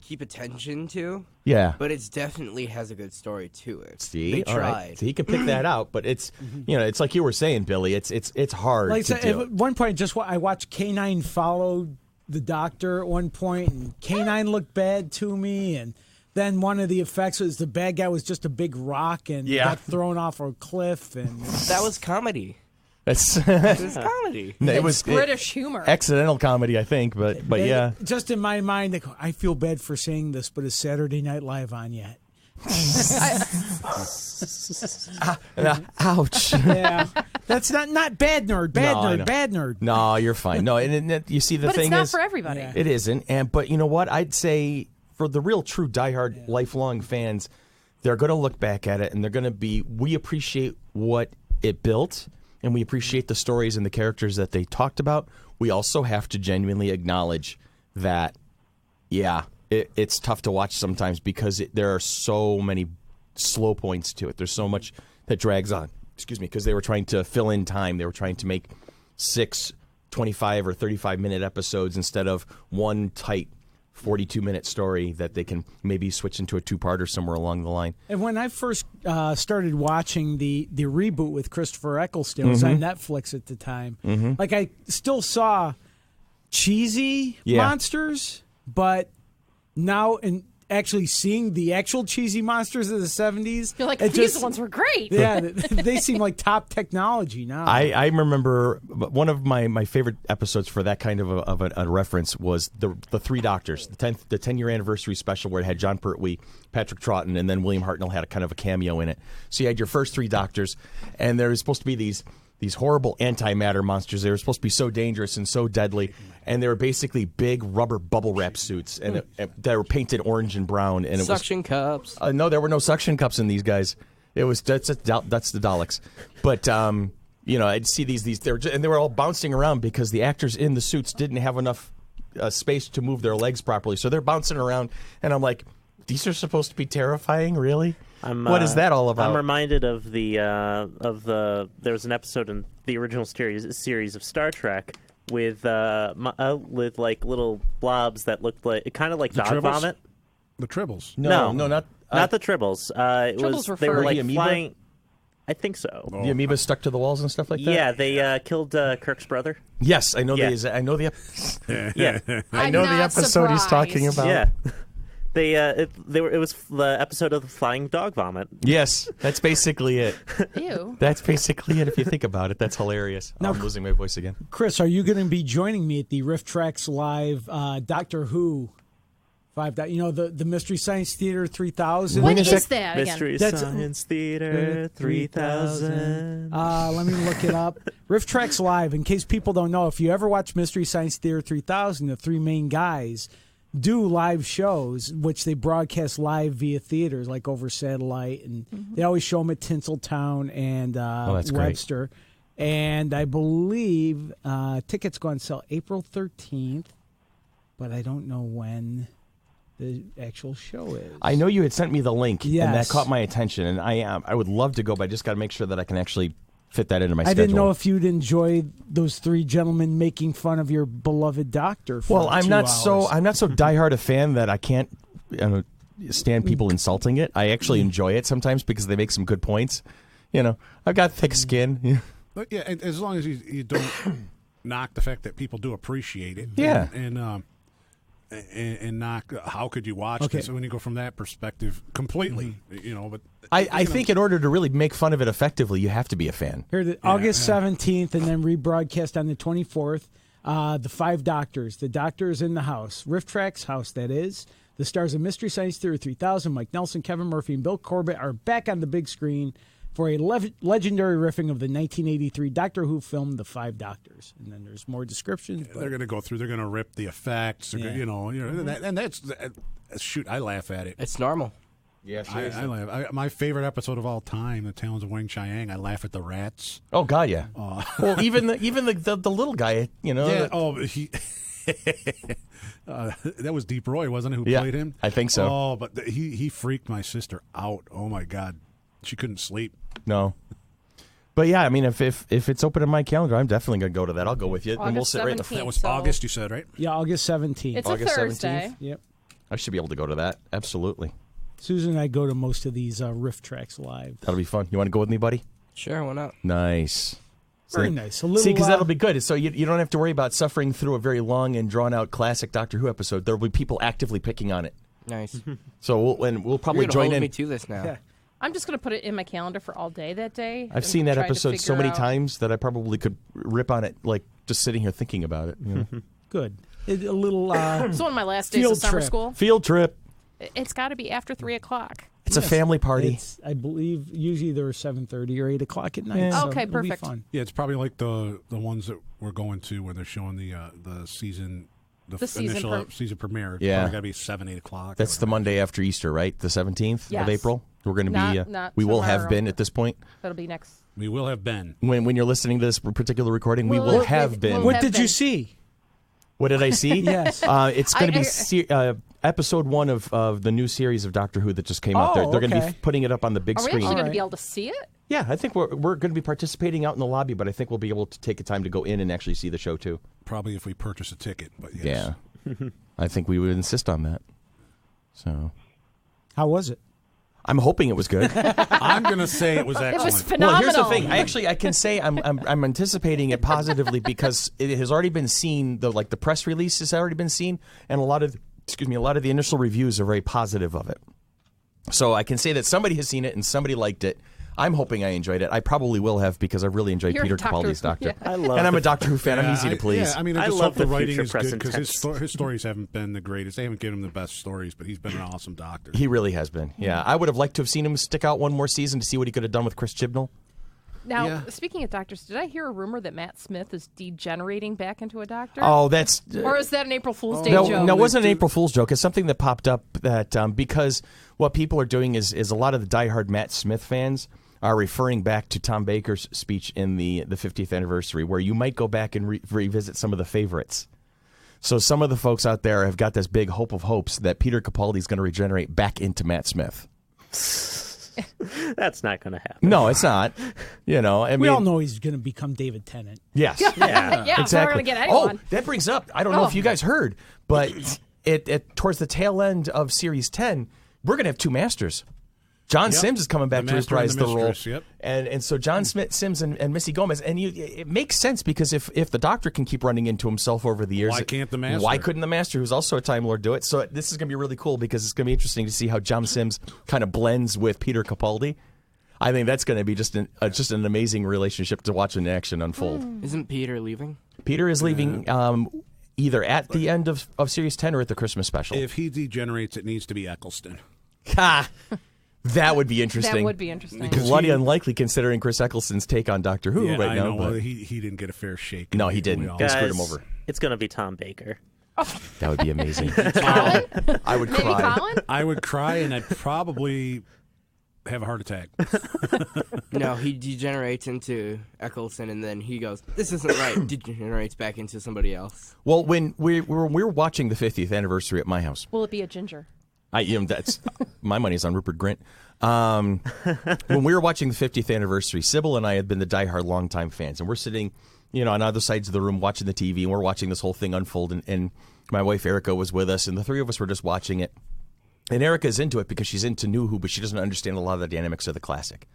keep attention to. Yeah. But it definitely has a good story to it. See, they all tried. right. So he can pick that out, but it's it's like you were saying, Billy. It's hard Like to do. at one point, I watched K9 follow the doctor at one point, and K9 looked bad to me, and then one of the effects was the bad guy was just a big rock and got thrown off a cliff, and That was comedy. That's It was comedy. it was British humor. accidental comedy, I think, but yeah. Just in my mind, like, I feel bad for saying this, but is Saturday Night Live on yet? Ouch. Yeah, that's not bad nerd, No, I know. bad nerd. No, you're fine. No, and you see the but thing it's not is for everybody. Yeah. it isn't. But you know what? I'd say for the real true diehard lifelong fans, they're going to look back at it and they're going to be. We appreciate what it built, and we appreciate the stories and the characters that they talked about. We also have to genuinely acknowledge that, it's tough to watch sometimes because there are so many slow points to it. There's so much that drags on. Excuse me, because they were trying to fill in time. They were trying to make 6 25 or 35-minute episodes instead of one tight 42-minute story that they can maybe switch into a two-parter somewhere along the line. And when I first started watching the reboot with Christopher Eccleston, it was on Netflix at the time. Like, I still saw cheesy monsters, but now in actually seeing the actual cheesy monsters of the 70s, You're like, it these just- ones were great. Yeah, they seem like top technology now. I remember one of my favorite episodes for that kind of a reference was the Three Doctors, the 10-year anniversary special where it had John Pertwee, Patrick Troughton, and then William Hartnell had a kind of a cameo in it. So you had your first three doctors, and there was supposed to be these horrible antimatter monsters. They were supposed to be so dangerous and so deadly, and they were basically big rubber bubble wrap suits, and they were painted orange and brown. And Suction cups. No, there were no suction cups in these guys. It was that's the Daleks. But I'd see these they were all bouncing around because the actors in the suits didn't have enough space to move their legs properly, so they're bouncing around, and I'm like, these are supposed to be terrifying, really? What is that all about? I'm reminded of there was an episode in the original series of Star Trek with like little blobs that looked like kind of like dog Tribbles? vomit. The Tribbles. No, not the Tribbles. Tribbles were they were furry. like The amoeba? flying. I think so. Oh. the amoeba stuck to the walls and stuff like that. Yeah, they killed Kirk's brother. Yes, I know. Yeah. I know the. Yeah, I know the I'm not episode he's talking surprised. about. yeah. It was the episode of the flying dog vomit. Yes, that's basically it. Ew. That's basically it. If you think about it, that's hilarious. Now- I'm losing my voice again. Chris, are you going to be joining me at the Riff Tracks Live Doctor Who 5? The Mystery Science Theater 3000? What is is that? that again? Mystery That's- Science Theater 3000. Let me look it up. Riff Tracks Live, in case people don't know, if you ever watch Mystery Science Theater 3000, the three main guys do live shows, which they broadcast live via theaters, like over satellite, and they always show them at Tinseltown and that's great. Webster. And I believe tickets go on sale April 13th, but I don't know when the actual show is. I know you had sent me the link, and that Yes. caught my attention, and I would love to go, but I just got to make sure that I can actually fit that into my I schedule. didn't know if you'd enjoy those three gentlemen making fun of your beloved doctor. For Well, I'm 2 not hours. I'm not so diehard a fan that I can't stand people insulting it. I actually enjoy it sometimes because they make some good points. I've got thick skin. But yeah, as long as you don't knock the fact that people do appreciate it. Yeah. And knock how could you watch Okay. this when you go from that perspective completely, but I think in order to really make fun of it effectively, you have to be a fan. Here, August 17th, and then rebroadcast on the 24th. The 5 doctors. The doctor is in the house. Riff Tracks house, that is. The stars of Mystery Science Theater 3000, Mike Nelson, Kevin Murphy, and Bill Corbett are back on the big screen for a legendary riffing of the 1983 Doctor Who film, The 5 Doctors. And then there's more descriptions. they're going to go through. They're going to rip the effects. They're gonna- and that's shoot. I laugh at it. It's normal. Yeah, I laugh. My favorite episode of all time, The Talons of Wang Chiang. I laugh at the rats. Oh God, yeah. Well, even the little guy, Yeah. He. That was Deep Roy, wasn't it? Who Yeah, played him? I think so. Oh, but he freaked my sister out. Oh my God, she couldn't sleep. No. But yeah, I mean, if it's open in my calendar, I'm definitely going to go to that. I'll go with you, and we'll August sit right in the 17th. front. That was So- August, you said, right? Yeah, August 17th. It's August a Thursday. 17th? Yep. I should be able to go to that. Absolutely. Susan and I go to most of these riff tracks live. That'll be fun. You want to go with me, buddy? Sure, why not? Nice. Very nice. A little, See, because that'll be good. So you don't have to worry about suffering through a very long and drawn-out classic Doctor Who episode. There will be people actively picking on it. Nice. So we'll probably You're gonna join hold in. me to this now. Yeah. I'm just going to put it in my calendar for all day that day. I've and seen that try to episode so figure many out- times that I probably could rip on it, like just sitting here thinking about it. You know? good. A little It's one of my last days Field of summer trip. school. Field trip. It's got to be after 3 o'clock. It's a family party. It's, I believe usually they're 7:30 or 8 o'clock at night. Yeah. So Okay, it'll be perfect. fun. Yeah, it's probably like the ones that we're going to where they're showing the season, The season initial pre- season premiere. It's Yeah. probably got to be 7, 8 o'clock. That's the Monday after Easter, right? The 17th Yes. of April. We're going to be. Not We will have tomorrow. been at this point. That'll be next. We will have Ben. When you're listening to this particular recording, we We'll will have been. we'll What have did you been. see? What did I see? Yes. It's going to I- be episode 1 of the new series of Doctor Who that just came out. Oh, They're going to be okay. putting it up on the big Are we screen. actually going to Alright. be able to see it? Yeah, I think we're going to be participating out in the lobby, but I think we'll be able to take the time to go in and actually see the show too. Probably if we purchase a ticket, but yes. Yeah, I think we would insist on that. So How was it? I'm hoping it was good. I'm going to say it was It excellent. was phenomenal. Well, here's the thing. I can say I'm anticipating it positively because it has already been seen. The press release has already been seen, and a lot of the initial reviews are very positive of it. So I can say that somebody has seen it and somebody liked it. I'm hoping I enjoyed it. I probably will have because I really enjoyed You're Peter a Doctor Capaldi's Who, Doctor. yeah. And I'm a Doctor Who fan. I'm easy to please. Yeah, I mean, I just love hope the the writing future is good present because tense. his stories haven't been the greatest. They haven't given him the best stories, but he's been an awesome Doctor. He really has been. Yeah, I would have liked to have seen him stick out one more season to see what he could have done with Chris Chibnall. Now, Yeah. speaking of doctors, did I hear a rumor that Matt Smith is degenerating back into a doctor? Oh, that's Or is that an April Fool's Day no, joke? no, it wasn't an April Fool's joke. It's something that popped up that because what people are doing is a lot of the diehard Matt Smith fans are referring back to Tom Baker's speech in the 50th anniversary, where you might go back and revisit some of the favorites. So some of the folks out there have got this big hope of hopes that Peter Capaldi is going to regenerate back into Matt Smith. That's not going to happen. No, it's not. You know, I We mean, all know he's going to become David Tennant. yes. yeah, so we're Exactly. going to get anyone. Oh, that brings up. I don't know if you guys heard, but towards the tail end of Series 10, we're going to have two masters. John Sims is coming back The to master and reprise the the role, mistress, yep. and so John Sims and Missy Gomez, and it makes sense because if the Doctor can keep running into himself over the years, Why can't the Master? Why couldn't the Master, who's also a Time Lord, do it? So this is going to be really cool because it's going to be interesting to see how John Sims kind of blends with Peter Capaldi. I think that's going to be just an amazing relationship to watch in action unfold. Isn't Peter leaving? Peter is leaving either at the end of Series 10 or at the Christmas special. If he degenerates, it needs to be Eccleston. Ha! That would be interesting. That would be interesting. Bloody unlikely considering Chris Eccleston's take on Doctor Who Yeah, right I now. know. But Well, he didn't get a fair shake. no, he didn't. We all- They screwed him Guys, over. It's going to be Tom Baker. That would be amazing. Colin? I would Maybe cry. Colin? I would cry, and I'd probably have a heart attack. No, he degenerates into Eccleston, and then he goes, "This isn't right." Degenerates back into somebody else. Well, when we were watching the 50th anniversary at my house, Will it be a ginger? that's my money's on Rupert Grint. When we were watching the 50th anniversary, Sybil and I had been the diehard longtime fans, and we're sitting, on other sides of the room watching the TV, and we're watching this whole thing unfold. And my wife Erica was with us, and the three of us were just watching it. And Erica's into it because she's into New Who, but she doesn't understand a lot of the dynamics of the classic.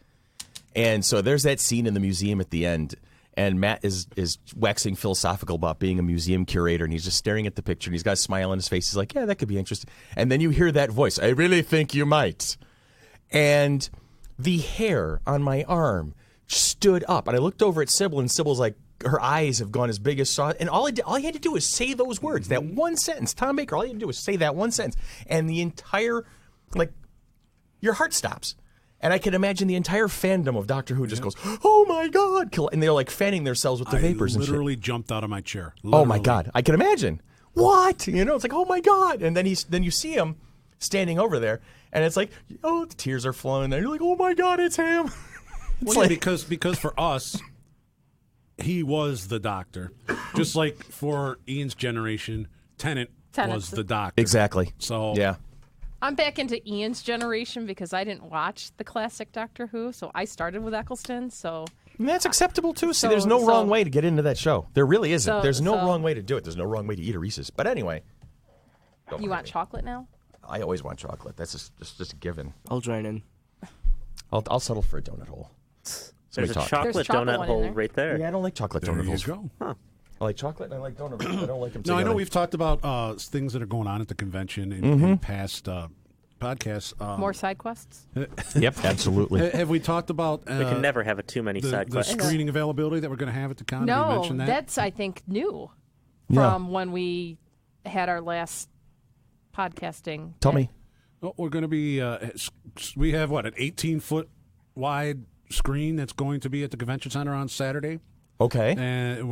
And so there's that scene in the museum at the end, and Matt is waxing philosophical about being a museum curator, and he's just staring at the picture, and he's got a smile on his face. He's like, yeah, that could be interesting. And then you hear that voice, I really think you might. And the hair on my arm stood up, and I looked over at Sybil, and Sybil's like, her eyes have gone as big as saw. And all he had to do was say those words, that one sentence. Tom Baker, all he had to do was say that one sentence, and the entire, your heart stops. And I can imagine the entire fandom of Doctor Who just goes, oh my God. And they're fanning themselves with the vapors I and shit. literally jumped out of my chair. Oh my Literally. God. I can imagine. What? It's like, oh my God. And then you see him standing over there, and it's like, oh, the tears are flowing there. You're like, oh my God, it's him. Well, yeah, because for us, he was the Doctor. Just like for Ian's generation, Tennant Tennant's was the Doctor. Exactly. So Yeah. I'm back into Ian's generation because I didn't watch the classic Doctor Who, so I started with Eccleston. So And that's acceptable, too. See, So- there's no so- wrong way to get into that show. There really isn't. So- There's no so- wrong way to do it. There's no wrong way to eat a Reese's. But anyway. Don't You mind want me. chocolate now? I always want chocolate. That's just a given. I'll join in. I'll settle for a donut hole. There's a talk. chocolate There's a chocolate donut one in hole there. right there. Yeah, I don't like chocolate There donut you holes. go. I like chocolate and I like donut holes. I don't like them No, I together. know we've talked about things that are going on at the convention in past podcasts. More side quests? Yep, absolutely. Have we talked about We can never have too many side the quests. screening availability that we're going to have at the con? Have we No, mentioned that? that's, I think, new Yeah. from when we had our last podcasting. Tell me. Oh, we're going to be. We have an 18-foot wide screen that's going to be at the convention center on Saturday, Okay. and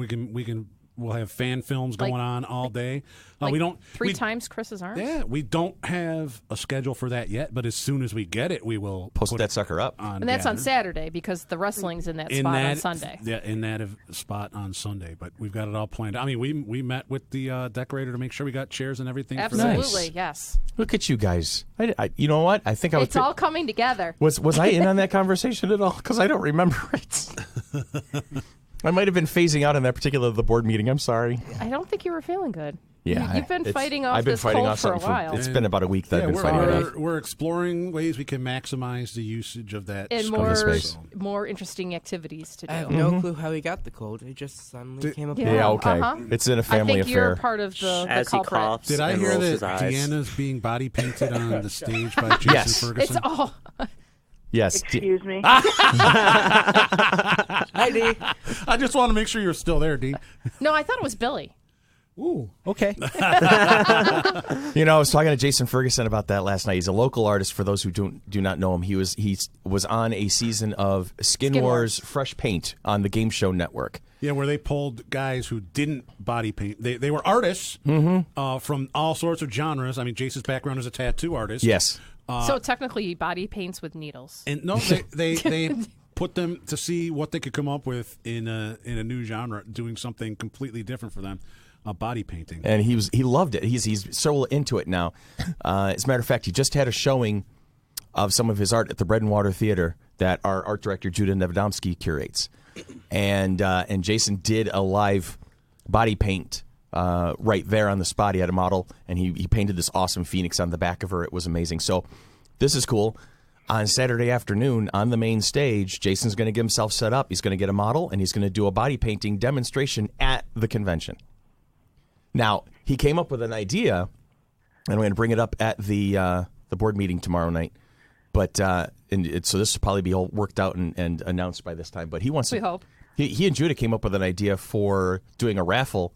we'll have fan films going Like- on all day. Like we don't three we, times Chris's arms? Yeah, we don't have a schedule for that yet, but as soon as we get it, we will Post put that it sucker up. on. And that's on Gather. Saturday because the wrestling's in that spot on Sunday. Yeah, in that spot on Sunday. But we've got it all planned. I mean, we met with the decorator to make sure we got chairs and everything. For that. Absolutely, yes. Look at you guys. You know what? I think I was. It's all coming together. Was I in on that conversation at all? Because I don't remember it. I might have been phasing out on that particular the board meeting. I'm sorry. I don't think you were feeling good. Yeah, You've been it's- fighting off I've been this fighting cold off for a something while. It's been about a week that I've been fighting it off. we're exploring ways we can maximize the usage of that And screen space. more interesting activities to do. I have no clue how he got the cold. It just suddenly came up. Yeah, okay. Uh-huh. It's in a I family think you're affair. part of the As he culprit. coughs Did I and hear rolls that his eyes. Deanna's being body painted on the stage by Jason Yes. Ferguson? It's all. Yes. Excuse me. Hi, D. I just want to make sure you're still there, D. No, I thought it was Billy. Ooh, okay. You know, I was talking to Jason Ferguson about that last night. He's a local artist. For those who do not know him, he was on a season of Skin Wars Fresh Paint on the Game Show Network. Yeah, where they pulled guys who didn't body paint. They were artists from all sorts of genres. I mean, Jason's background is a tattoo artist. Yes. So technically, he body paints with needles. And no, they put them to see what they could come up with in a new genre, doing something completely different for them. Body painting. And he loved it. He's so into it now. As a matter of fact, he just had a showing of some of his art at the Bread and Water Theater that our art director Judah Nevedomsky curates, and Jason did a live body paint right there on the spot. He had a model, and he painted this awesome phoenix on the back of her. It was amazing. So this is cool. On Saturday afternoon, on the main stage, Jason's going to get himself set up. He's going to get a model, and he's going to do a body painting demonstration at the convention. Now, he came up with an idea, and I'm going to bring it up at the board meeting tomorrow night. But so this will probably be all worked out and announced by this time. But he wants We to. hope. He and Judah came up with an idea for doing a raffle,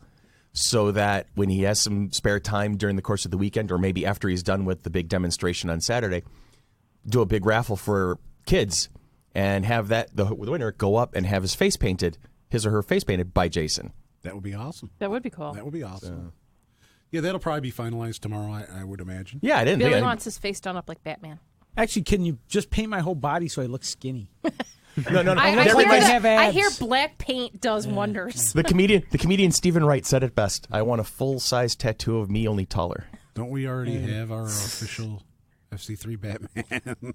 so that when he has some spare time during the course of the weekend, or maybe after he's done with the big demonstration on Saturday, do a big raffle for kids and have the winner go up and have his or her face painted by Jason. That would be awesome. That would be cool. That would be awesome. Yeah, that'll probably be finalized tomorrow, I would imagine. Yeah, I didn't. Billy think wants his face done up like Batman. Actually, can you just paint my whole body so I look skinny? No. I Everybody have abs. hear black paint does wonders. The comedian Stephen Wright said it best. I want a full-size tattoo of me, only taller. Don't we already have our official FC3 Batman?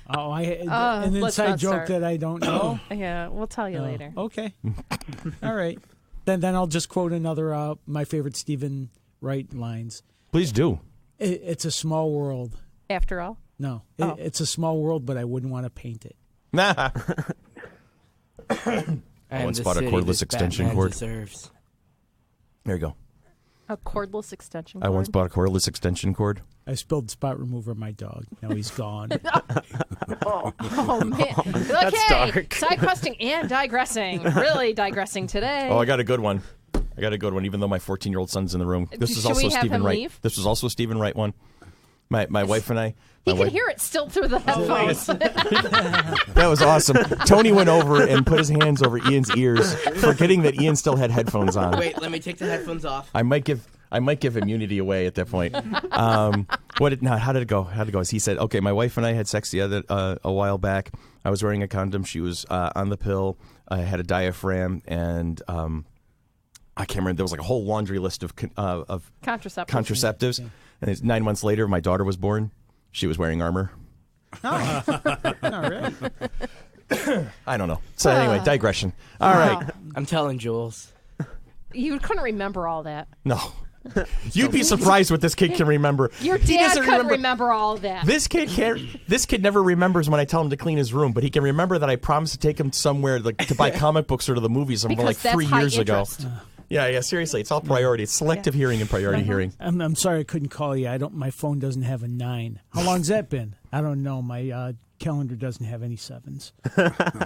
An let's inside not joke start. that I don't know. Yeah, we'll tell you later. Okay. All right. Then I'll just quote another my favorite Stephen Wright lines. Please do. It's a small world. After all, No, Oh. it's a small world, but I wouldn't want to paint it. Nah. And once the bought a city cordless that extension Batman cord. deserves. There you go. a cordless extension I cord. once bought a cordless extension cord. I spilled spot remover on my dog. Now he's gone. Oh man, okay. dark. Side questing and digressing. Really digressing today. Oh, I got a good one. Even though my 14-year-old son's in the room. This is Should also we have Stephen him Wright. leave? This was also a Stephen Wright one. My wife and I. He my can wife- hear it still through the headphones. That was awesome. Tony went over and put his hands over Ian's ears, forgetting that Ian still had headphones on. Wait, let me take the headphones off. I might give immunity away at that point. How did it go? As he said, okay, my wife and I had sex the other a while back. I was wearing a condom. She was on the pill. I had a diaphragm, and I can't remember. There was like a whole laundry list of contraceptives. And it's 9 months later, my daughter was born. She was wearing armor. All right. I don't know. So anyway, digression. All right. I'm telling Jules. You couldn't remember all that. No. You'd be surprised what this kid can remember. Your He dad doesn't couldn't remember all that. This kid can't. This kid never remembers when I tell him to clean his room, but he can remember that I promised to take him somewhere like to buy comic books or to the movies Because like that's 3 high years ago. interest. Yeah, seriously, it's all priority. It's selective hearing and priority hearing. I'm sorry I couldn't call you. My phone doesn't have a 9. How long's that been? I don't know. My calendar doesn't have any 7s.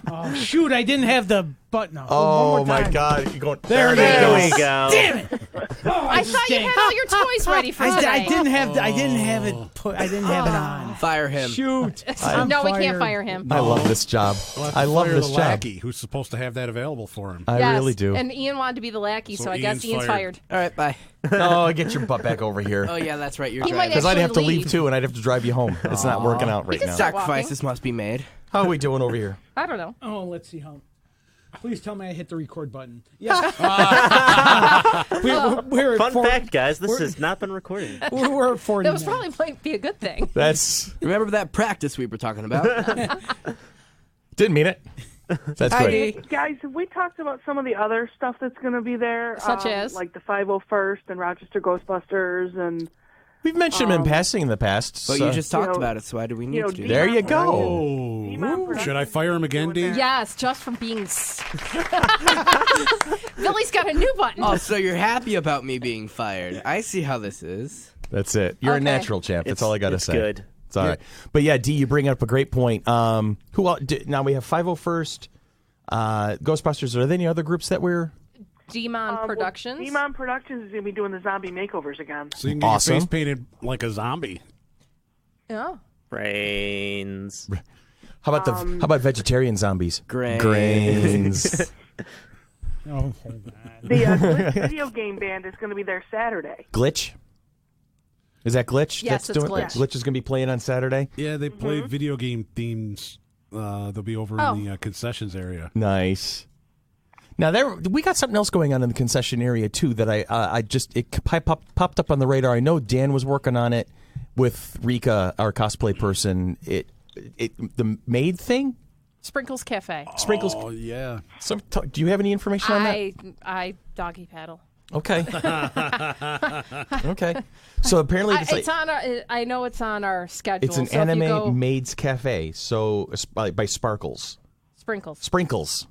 Oh shoot! I didn't have the button. Oh One more my time. God! You're going, There it There is. we go. Damn it! Oh, I thought you had all your toys ready for today. I didn't have. I didn't have it. I didn't have it on. Fire him. Shoot! No, we can't fire him. I love this job. We'll have to I love fire this the job. lackey who's supposed to have that available for him. I Yes, really do. And Ian wanted to be the lackey, so I guess Ian's Ian's fired. fired. All right, bye. No, get your butt back over here. Oh, yeah, that's right. You're He might driving. Because I'd have to actually leave too, and I'd have to drive you home. It's not working out right can now. start Sacrifices must be made. How are we doing over here? I don't know. Oh, let's see how. Please tell me I hit the record button. Yeah. we're at Fun four- fact, guys, this has not been recorded. We're at 40. That was probably might be a good thing. That's Remember that practice we were talking about? didn't mean it. That's Heidi. great. Guys, have we talked about some of the other stuff that's going to be there? Such as? Like the 501st and Rochester Ghostbusters and... We've mentioned him in passing in the past. But so- you just talked know- about it, so why do we need to do There that? you go. Oh, should I fire him again, Doing Dean? Yes, just from being. Billy's got a new button. Oh, so you're happy about me being fired. I see how this is. That's it. You're a Okay. natural champ. That's all I got to it's say. good. It's all right. But yeah, D, you bring up a great point. Who else? Now we have 501st, Ghostbusters. Are there any other groups that we're? Demon Productions. Demon Productions is going to be doing the zombie makeovers again. So you can get Awesome. your face painted like a zombie. Yeah. Brains. How about vegetarian zombies? Grains. Grains. Oh, hold on. The Glitch video game band is going to be there Saturday. Glitch. Is that Glitch? Yes, it's Glitch. Glitch is going to be playing on Saturday. Yeah, they play video game themes. They'll be over in the concessions area. Nice. Now we got something else going on in the concession area too that it popped up on the radar. I know Dan was working on it with Rika, our cosplay person. The maid thing. Sprinkles Cafe. Sprinkles. Oh, yeah. Do you have any information on that? I doggy paddle. Okay. Okay. So apparently It's on our. I know it's on our schedule. it's an so if you anime go- maids cafe. So by Sparkles. Sprinkles. Sprinkles.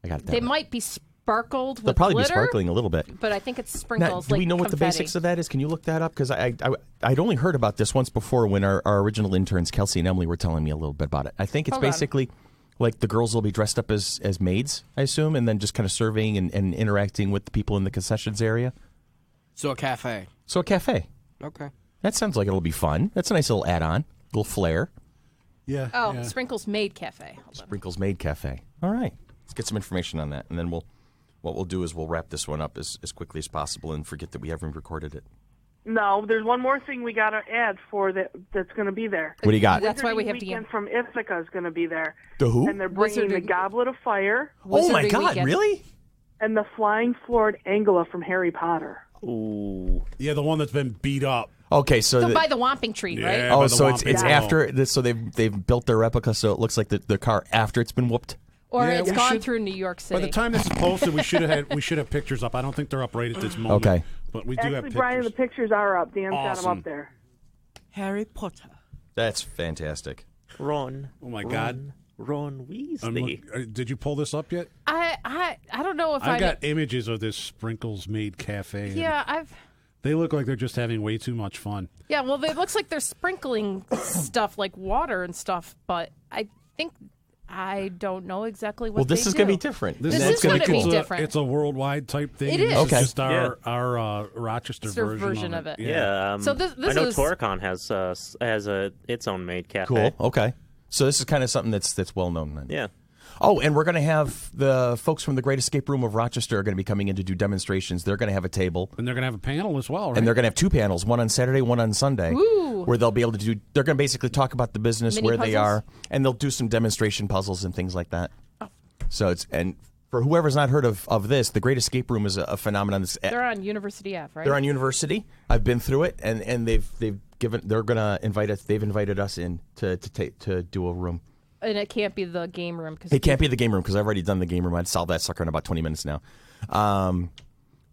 I got that. They right. might be sparkled They'll with probably glitter, be sparkling a little bit. but I think it's Now, sprinkles. do we like know what the confetti. basics of that is? Can you look that up? Because I'd only heard about this once before when our original interns, Kelsey and Emily, were telling me a little bit about it. I think it's Hold on. basically like the girls will be dressed up as maids, I assume, and then just kind of serving and interacting with the people in the concessions area. So a cafe. So a cafe. Okay. That sounds like it'll be fun. That's a nice little add-on, little flair. Yeah. Oh, yeah. Sprinkles Made Cafe. Hold on. Sprinkles Maid Cafe. All right. Let's get some information on that, and then what we'll do is we'll wrap this one up as quickly as possible and forget that we haven't recorded it. No, there's one more thing we got to add for that's going to be there. What do you got? That's why we Wizarding have to Weekend get from Ithaca is going to be there. The who? And they're bringing the Wizarding- Goblet of Fire Oh my Wizarding God! Weekend. Really? and the Flying Floored Angela from Harry Potter. Ooh. Yeah, the one that's been beat up. Okay, so So by the Whomping Tree, right? Yeah. oh, by the so it's Whomping Willow. after this. So they've built their replica, so it looks like the car after it's been whooped. Or Yeah, it's we gone should- through New York By City. the time this is posted, we should have pictures up. I don't think they're up right at this moment. Okay. But we do have Actually, pictures. Brian, the pictures are up. Dan's got them Awesome. up there. Harry Potter. That's fantastic. Ron. Oh, my God. Ron Weasley. Did you pull this up yet? I don't know if I've got images of this Sprinkles Made Cafe. and Yeah, They look like they're just having way too much fun. yeah. Well, it looks like they're sprinkling stuff like water and stuff, but I don't know exactly what. Well, this they is going to do. be different. This That's is gonna gonna be cool. different. It's a worldwide type thing. It This is. Okay. just our Rochester It's their version, version of it. Yeah. So this I know is- Toricon has its own maid cafe. Cool. Okay. So this is kind of something that's well known then. Yeah. Oh, and we're going to have the folks from the Great Escape Room of Rochester are going to be coming in to do demonstrations. They're going to have a table. And they're going to have a panel as well, right? And they're going to have two panels, one on Saturday, one on Sunday, Ooh. where they'll be able to do. They're going to basically talk about the business, Mini where they puzzles? are, and they'll do some demonstration puzzles and things like that. So it's for whoever's not heard of this, the Great Escape Room is a phenomenon. They're on University Ave, right? They're on University. I've been through it, and they've given. They're going to invite us. They've invited us in to do a room. And it can't be the game room. It can't be the game room because I've already done the game room. I'd solve that sucker in about 20 minutes now.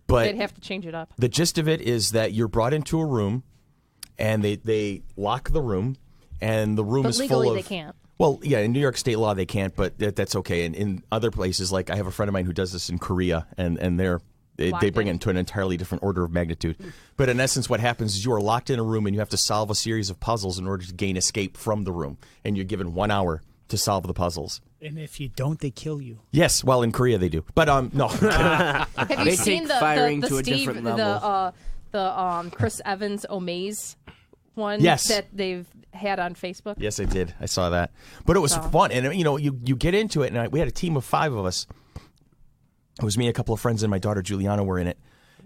But they'd have to change it up. The gist of it is that you're brought into a room, and they lock the room, and the room is full of... But legally they can't. Well, yeah, in New York state law they can't, but that's okay. And in other places, like I have a friend of mine who does this in Korea, and they bring it into an entirely different order of magnitude. But in essence, what happens is you are locked in a room, and you have to solve a series of puzzles in order to gain escape from the room. And you're given 1 hour to solve the puzzles. And if you don't, they kill you. Yes, well, in Korea they do. But no. Have you They seen take firing the to a Steve, different level. the Chris Evans Omaze one Yes. that they've had on Facebook? Yes, I did. I saw that. But it was fun. And, you get into it, and we had a team of 5 of us. It was me, a couple of friends, and my daughter Juliana were in it.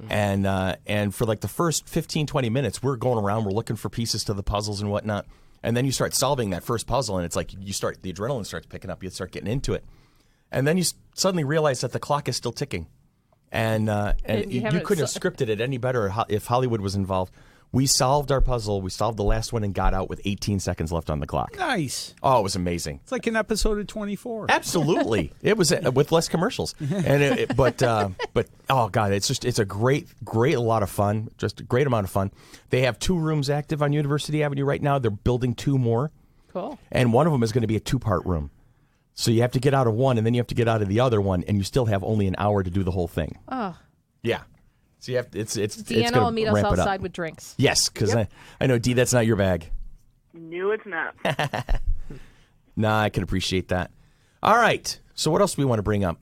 And for like the first 15, 20 minutes, we're going around, we're looking for pieces to the puzzles and whatnot. And then you start solving that first puzzle, and it's like the adrenaline starts picking up. You start getting into it. And then you suddenly realize that the clock is still ticking. And you couldn't have scripted it any better if Hollywood was involved. We solved our puzzle. We solved the last one and got out with 18 seconds left on the clock. Nice. Oh, it was amazing. It's like an episode of 24. Absolutely. It was with less commercials. And but oh god, it's a great a lot of fun. Just a great amount of fun. They have 2 rooms active on University Avenue right now. They're building 2 more. Cool. And one of them is going to be a 2-part room. So you have to get out of one, and then you have to get out of the other one, and you still have only an hour to do the whole thing. Oh. Yeah. So you have it's Deanna will meet us outside with drinks. Yes, because I know, Dee, that's not your bag. No, it's not. Nah, I can appreciate that. All right. So what else do we want to bring up?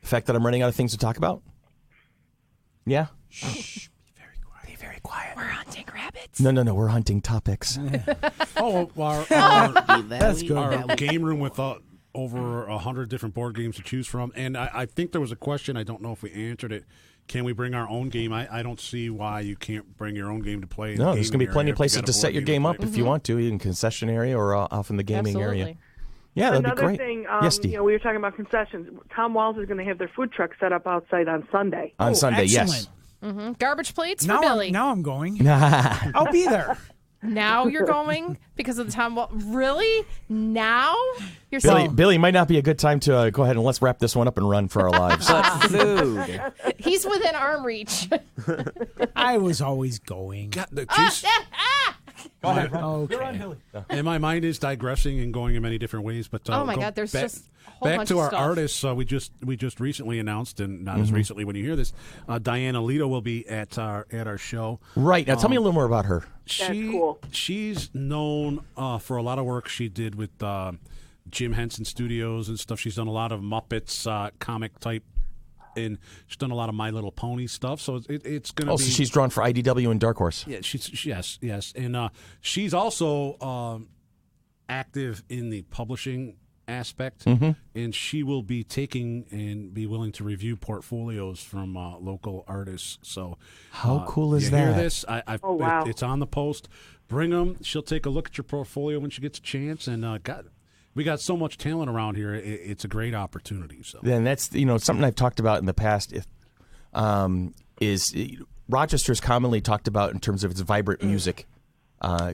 The fact that I'm running out of things to talk about? Yeah? Shh. Be very quiet. We're hunting rabbits. No. We're hunting topics. That's good. Our game room with over 100 different board games to choose from. And I think there was a question, I don't know if we answered it. Can we bring our own game? I don't see why you can't bring your own game to play. No, there's going to be plenty of places to set your game up if you want to, in concession area or off in the gaming area. Yeah, that'd be Another great. thing, Yes, Dee. we were talking about concessions. Tom Walls is going to have their food truck set up outside on Sunday. On Sunday, excellent. yes. Garbage plates for Now Billy. now I'm going. I'll be there. Now you're going because of the time. Really? Now you're Billy might not be a good time to go ahead and let's wrap this one up and run for our lives. But food. He's within arm reach. I was always going. God, Go ahead, Ron. Okay. You're on, Billy. and my mind is digressing and going in many different ways. But Oh my God, there's just a whole back bunch to of our stuff. artists. We just recently announced, and not as recently when you hear this, Diana Lito will be at our show. Right. Now tell me a little more about her. Cool. She's known for a lot of work she did with Jim Henson Studios and stuff. She's done a lot of Muppets comic type, and she's done a lot of My Little Pony stuff. So it's going to be. So she's drawn for IDW and Dark Horse. Yeah, yes, and she's also active in the publishing aspect, and she will be taking and be willing to review portfolios from local artists. So How cool is you that? Hear this? Oh, wow. It's on the post. Bring them. She'll take a look at your portfolio when she gets a chance. And we got so much talent around here. It's a great opportunity. So Then that's something I've talked about in the past. Is Rochester's commonly talked about in terms of its vibrant music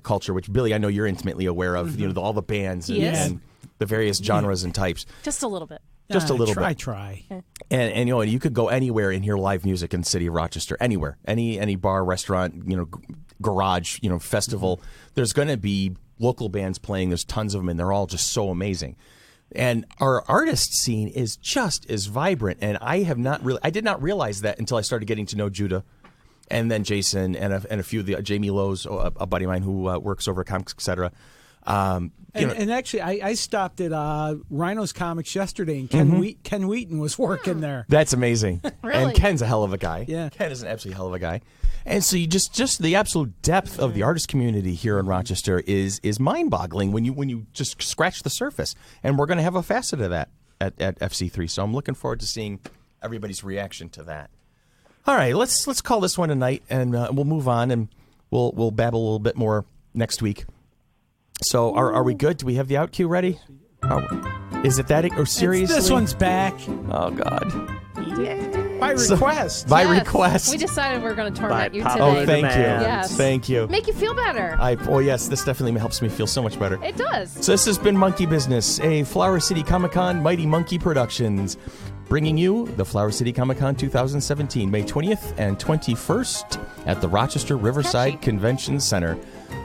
culture, which Billy, I know you're intimately aware of. All the bands and the various genres and types. Just a little bit. Just a little bit. I try. And you could go anywhere and hear live music in the city of Rochester, anywhere, any bar, restaurant, garage, festival. There's going to be local bands playing. There's tons of them, and they're all just so amazing. And our artist scene is just as vibrant. And I did not realize that until I started getting to know Judah, and then Jason, and a few of the Jamie Lowe's, a buddy of mine who works over at Comics, etc. And actually, I stopped at Rhino's Comics yesterday, and Ken Wheaton was working there. That's amazing. Really? And Ken's a hell of a guy. Yeah. Ken is an absolutely hell of a guy. And so you just the absolute depth of the artist community here in Rochester is mind-boggling when you just scratch the surface. And we're going to have a facet of that at FC3. So I'm looking forward to seeing everybody's reaction to that. All right, let's call this one a night, and we'll move on, and we'll babble a little bit more next week. So are we good? Do we have the out cue ready? Is it that? Or seriously? This one's back. Oh God. By request. By Yes. request. We decided we were going to torment By you pop- today. Oh, thank you. Yes. Thank you. Make you feel better. Yes, this definitely helps me feel so much better. It does. So this has been Monkey Business, a Flower City Comic-Con Mighty Monkey Productions, bringing you the Flower City Comic-Con 2017, May 20th and 21st at the Rochester Riverside Catchy. Convention Center.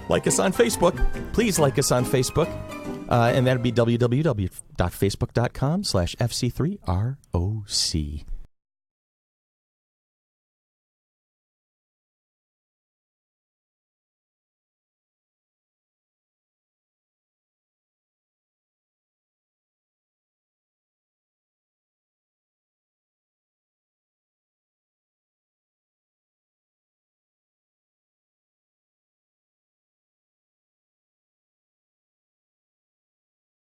Like us on Facebook. Please like us on Facebook. And that'd be www.facebook.com/FC3ROC.